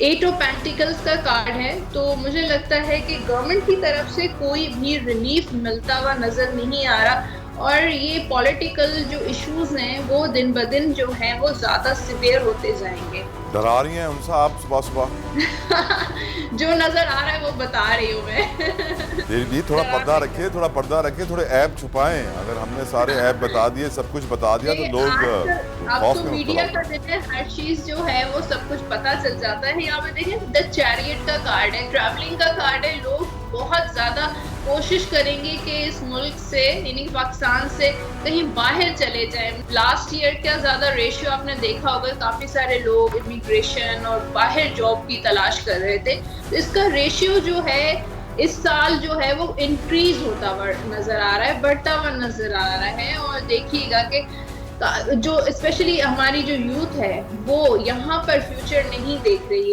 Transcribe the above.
Eight of pentacles का card है, तो मुझे लगता है कि गवर्नमेंट की तरफ से कोई भी रिलीफ मिलता हुआ नजर नहीं आ रहा, और ये पॉलिटिकल जो इश्यूज हैं वो दिन ब दिन जो हैं वो ज्यादा सिवियर होते जाएंगे। डरा रही हैं उनसे आप सुबह सुबह। जो नजर आ रहा है वो बता रही हूँ मैं। दीदी थोड़ा डरा पर्दा नहीं रखिए, सकती। थोड़ा पर्दा रखिए, थोड़े ऐप छुपाएं। अगर हमने सारे ऐप बता दिए, सब कुछ बता दिया, तो नहीं, लोग आजकल अब खौफ तो में मुब्तला मीडिया हो का जाएंगे। दिन है, हर चीज जो है वो सब कुछ पता चल जाता है। यहाँ पे देखिए द चैरियट का कार्ड है, ट्रैवलिंग का कार्ड है। लोग बहुत ज्यादा कोशिश करेंगे कि इस मुल्क से यानी पाकिस्तान से कहीं बाहर चले जाएं। लास्ट ईयर का ज्यादा रेशियो आपने देखा होगा, काफी सारे लोग इमिग्रेशन और बाहर जॉब की तलाश कर रहे थे, तो इसका रेशियो जो है इस साल जो है वो इंक्रीज होता हुआ नजर आ रहा है, बढ़ता हुआ नजर आ रहा है। और देखिएगा कि जो स्पेशली हमारी जो यूथ है वो यहाँ पर फ्यूचर नहीं देख रही है।